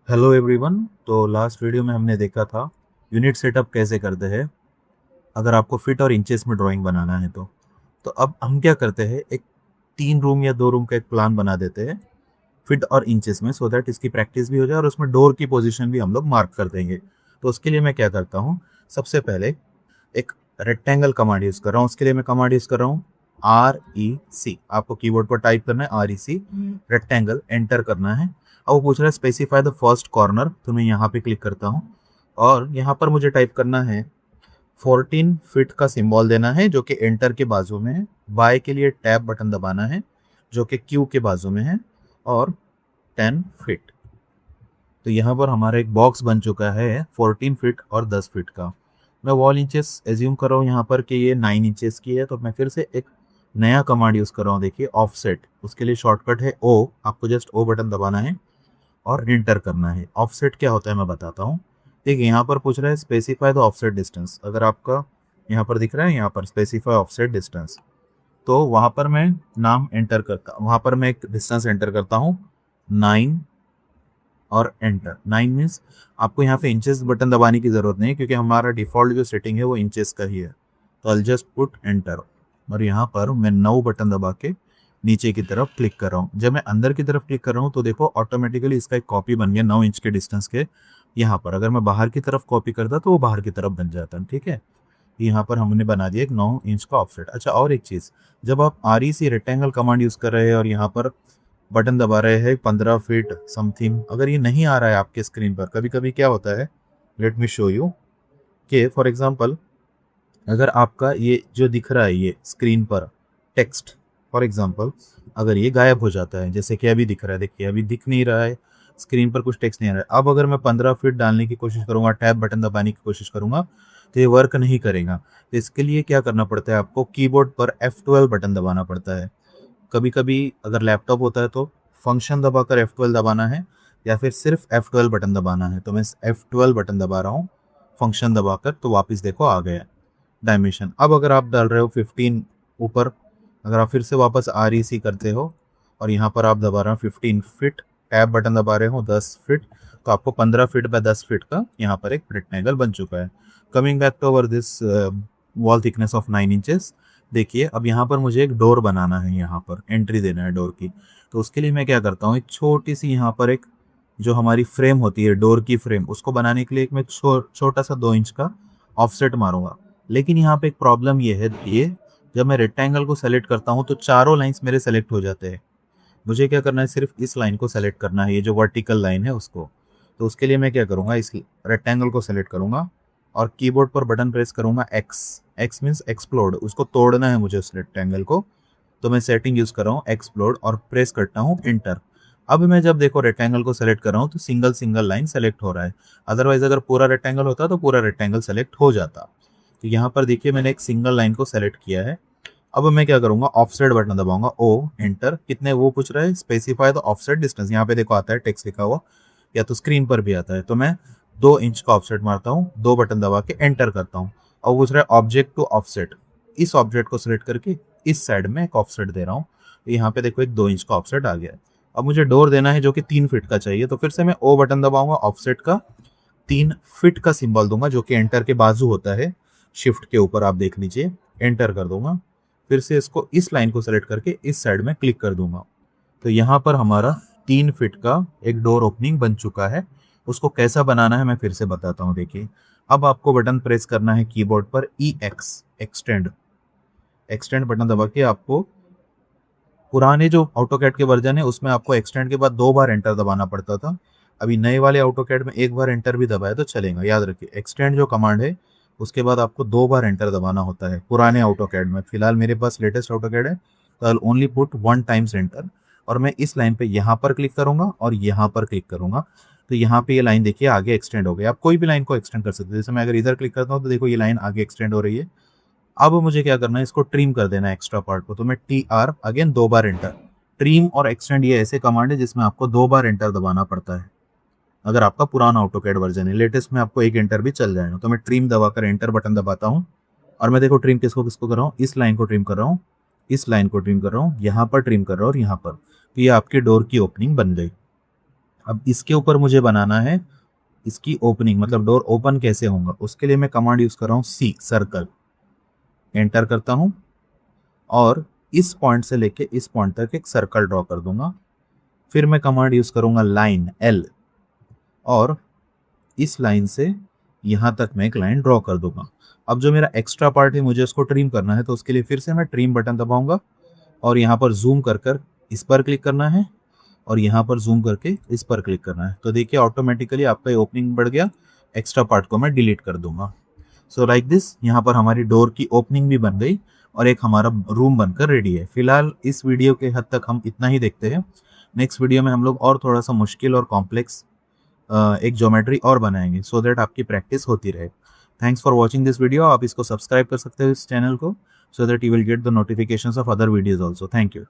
Hello everyone. तो last video में हमने देखा था यूनिट सेटअप कैसे करते हैं अगर आपको फिट और इंचेस में ड्राइंग बनाना है तो अब हम क्या करते हैं, एक 3 रूम या 2 रूम का एक प्लान बना देते हैं फिट और इंचेस में, सो दैट इसकी प्रैक्टिस भी हो जाए और उसमें डोर की पोजीशन भी हम लोग मार्क कर देंगे। तो उसके लिए मैं क्या करता हूँ, सबसे पहले एक रेक्टेंगल कमांड यूज़ कर रहा हूँ। उसके लिए मैं कमांड यूज़ कर रहा हूँ REC। आपको कीबोर्ड पर टाइप करना है REC, रेक्टेंगल, एंटर करना है। अब वो पूछ रहा है स्पेसिफाई द फर्स्ट कॉर्नर, तो मैं यहाँ पे क्लिक करता हूँ और यहाँ पर मुझे टाइप करना है 14 फीट का सिंबल देना है जो कि एंटर के बाजू में है। बाय के लिए टैब बटन दबाना है जो कि क्यू के बाजू में है, और 10 फीट। तो यहाँ पर हमारा एक बॉक्स बन चुका है 14 फीट और 10 फीट का। मैं वॉल इंचेस एज्यूम कर रहा हूँ यहाँ पर कि ये 9 इंचेस की है, तो मैं फिर से एक नया कमांड यूज़ कर रहा हूँ। देखिए, ऑफसेट। उसके लिए शॉर्टकट है O। आपको जस्ट O बटन दबाना है और एंटर करना है। ऑफसेट क्या होता है मैं बताता हूँ। देखिए, यहाँ पर पूछ रहा है स्पेसिफाई द ऑफसेट डिस्टेंस। अगर आपका यहाँ पर दिख रहा है, यहाँ पर स्पेसिफाई ऑफसेट डिस्टेंस, तो वहाँ पर मैं नाम एंटर करता हूँ, वहाँ पर मैं एक डिस्टेंस एंटर करता हूँ 9 और एंटर। 9 मीन्स आपको यहाँ पे इंचेस बटन दबाने की ज़रूरत नहीं है क्योंकि हमारा डिफ़ॉल्ट जो सेटिंग है वो इंचेस का ही है। तो आई जस्ट पुट एंटर और यहाँ पर मैं 9 बटन दबा के नीचे की तरफ क्लिक कर रहा हूँ। जब मैं अंदर की तरफ क्लिक कर रहा हूँ तो देखो ऑटोमेटिकली इसका एक कॉपी बन गया 9 इंच के डिस्टेंस के यहाँ पर। अगर मैं बाहर की तरफ कॉपी करता तो वो बाहर की तरफ बन जाता, ठीक है। यहाँ पर हमने बना दिया एक 9 इंच का ऑफसेट। अच्छा, और एक चीज़, जब आप REC रेक्टेंगल कमांड यूज़ कर रहे हैं और यहाँ पर बटन दबा रहे हैं 15 फीट समथिंग, अगर ये नहीं आ रहा है आपके स्क्रीन पर, कभी कभी क्या होता है, लेट मी शो यू कि फॉर एग्जांपल अगर आपका ये जो दिख रहा है ये स्क्रीन पर टेक्स्ट, फॉर एग्जांपल अगर ये गायब हो जाता है, जैसे कि अभी दिख रहा है, देखिए अभी दिख नहीं रहा है स्क्रीन पर, कुछ टेक्स्ट नहीं आ रहा है। अब अगर मैं 15 फीट डालने की कोशिश करूंगा, टैब बटन दबाने की कोशिश करूंगा, तो ये वर्क नहीं करेगा। तो इसके लिए क्या करना पड़ता है, आपको कीबोर्ड पर F12 बटन दबाना पड़ता है। कभी कभी अगर लैपटॉप होता है तो फंक्शन दबाकर F12 दबाना है, या फिर सिर्फ F12 बटन दबाना है। तो मैं F12 बटन दबा रहा हूँ फंक्शन दबाकर, तो वापस देखो आ गया डायमेंशन। अब अगर आप डाल रहे हो 15 ऊपर, अगर आप फिर से वापस REC करते हो और यहाँ पर आप दबा रहे हो 15 फीट, टैब बटन दबा रहे हो 10 फीट, तो आपको 15 फीट बाय 10 फीट का यहाँ पर एक रेक्टेंगल बन चुका है। Coming back to over this wall thickness of 9 inches. देखिए, अब यहाँ पर मुझे एक डोर बनाना है, यहाँ पर एंट्री देना है डोर की। तो उसके लिए मैं क्या करता हूँ, एक छोटी सी यहाँ पर एक जो हमारी फ्रेम होती है डोर की फ्रेम, उसको बनाने के लिए एक मैं छोटा सा 2 इंच का ऑफसेट मारूंगा। लेकिन यहाँ पे एक प्रॉब्लम ये है, ये जब मैं रेक्टेंगल को सेलेक्ट करता हूँ तो चारों लाइंस मेरे सेलेक्ट हो जाते हैं। मुझे क्या करना है, सिर्फ इस लाइन को सेलेक्ट करना है, ये जो वर्टिकल लाइन है उसको। तो उसके लिए मैं क्या करूँगा, इस रेक्टेंगल को सेलेक्ट करूँगा और कीबोर्ड पर बटन प्रेस करूँगा X। X मीन्स एक्सप्लोड, उसको तोड़ना है मुझे उस रेक्टेंगल को। तो मैं सेटिंग यूज़ कर रहा हूँ एक्सप्लोड और प्रेस करता हूँ एंटर। अब मैं जब देखो रेक्टेंगल को सेलेक्ट कर रहा हूँ तो सिंगल सिंगल लाइन सेलेक्ट हो रहा है। अदरवाइज अगर पूरा रेक्टेंगल होता तो पूरा रेक्टेंगल सेलेक्ट हो जाता। तो यहाँ पर देखिए मैंने एक सिंगल लाइन को सेलेक्ट किया है। अब मैं क्या करूंगा, ऑफसेट बटन दबाऊंगा O, एंटर। कितने वो पूछ रहा है, स्पेसिफाई द ऑफसेट डिस्टेंस। यहाँ पे देखो आता है टेक्स्ट लिखा हुआ, या तो स्क्रीन पर भी आता है। तो मैं 2 इंच का ऑफसेट मारता हूँ, 2 बटन दबा के एंटर करता हूँ। और पूछ रहा है ऑब्जेक्ट टू ऑफसेट, इस ऑब्जेक्ट को सिलेक्ट करके इस साइड में एक ऑफसेट दे रहा हूँ। तो यहाँ पे देखो एक 2 इंच का ऑफसेट आ गया है। अब मुझे डोर देना है जो कि 3 फीट का चाहिए, तो फिर से मैं O बटन दबाऊंगा, ऑफसेट का 3 फीट का सिंबल दूंगा जो कि एंटर के बाजू होता है, शिफ्ट के ऊपर आप देख लीजिए, एंटर कर दूंगा। फिर से इसको इस लाइन को सेलेक्ट करके इस साइड में क्लिक कर दूंगा। तो यहाँ पर हमारा 3 फीट का एक डोर ओपनिंग बन चुका है। उसको कैसा बनाना है मैं फिर से बताता हूँ। देखिए, अब आपको बटन प्रेस करना है कीबोर्ड पर EX, एक्सटेंड। एक्सटेंड बटन दबा के आपको, पुराने जो ऑटोकैड के वर्जन है उसमें आपको एक्सटेंड के बाद 2 बार एंटर दबाना पड़ता था। अभी नए वाले ऑटोकैड में 1 बार एंटर भी दबाए तो चलेगा। याद रखिए, एक्सटेंड जो कमांड है उसके बाद आपको 2 बार एंटर दबाना होता है पुराने ऑटोकैड में। फिलहाल मेरे पास लेटेस्ट ऑटोकैड है तो I only put 1 times enter. और मैं इस लाइन पे यहाँ पर क्लिक करूंगा और यहाँ पर क्लिक करूंगा। तो यहाँ पे ये लाइन देखिए आगे एक्सटेंड हो गई। आप कोई भी लाइन को एक्सटेंड कर सकते हैं। जैसे मैं अगर इधर क्लिक करता हूँ तो देखो ये लाइन आगे एक्सटेंड हो रही है। अब मुझे क्या करना है, इसको ट्रिम कर देना है एक्स्ट्रा पार्ट को। तो मैं TR अगेन 2 बार एंटर। ट्रिम और एक्सटेंड ये ऐसे कमांड है जिसमें आपको 2 बार एंटर दबाना पड़ता है। अगर आपका पुराना ऑटोकैड वर्जन है, लेटेस्ट में आपको 1 एंटर भी चल जाएगा। तो मैं ट्रिम दबाकर एंटर बटन दबाता हूँ और मैं देखो ट्रिम किसको किसको कर रहा हूँ, इस लाइन को ट्रिम कर रहा हूँ, इस लाइन को ट्रिम कर रहा हूँ, यहाँ पर ट्रिम कर रहा हूँ और यहाँ पर। तो ये आपकी डोर की ओपनिंग बन गई। अब इसके ऊपर मुझे बनाना है इसकी ओपनिंग, मतलब डोर ओपन कैसे होगा, उसके लिए मैं कमांड यूज कर रहा हूँ सी, सर्कल। एंटर करता हूँ और इस पॉइंट से लेके इस पॉइंट तक एक सर्कल ड्रॉ कर दूंगा। फिर मैं कमांड यूज करूंगा लाइन, एल, और इस लाइन से यहां तक मैं एक लाइन ड्रॉ कर दूंगा। अब जो मेरा एक्स्ट्रा पार्ट है मुझे उसको ट्रिम करना है, तो उसके लिए फिर से मैं ट्रिम बटन दबाऊंगा और यहाँ पर जूम कर इस पर क्लिक करना है और यहाँ पर जूम करके इस पर क्लिक करना है। तो देखिए ऑटोमेटिकली आपका ओपनिंग बढ़ गया। एक्स्ट्रा पार्ट को मैं डिलीट कर दूंगा। सो लाइक दिस, यहाँ पर हमारी डोर की ओपनिंग भी बन गई और एक हमारा रूम बनकर रेडी है। फिलहाल इस वीडियो के हद तक हम इतना ही देखते हैं। नेक्स्ट वीडियो में हम लोग और थोड़ा सा मुश्किल और कॉम्प्लेक्स एक ज्योमेट्री और बनाएंगे, सो दैट आपकी प्रैक्टिस होती रहे। Thanks for watching this video. आप इसको सब्सक्राइब कर सकते हो इस चैनल को, so that you will get the notifications of other videos also. Thank you.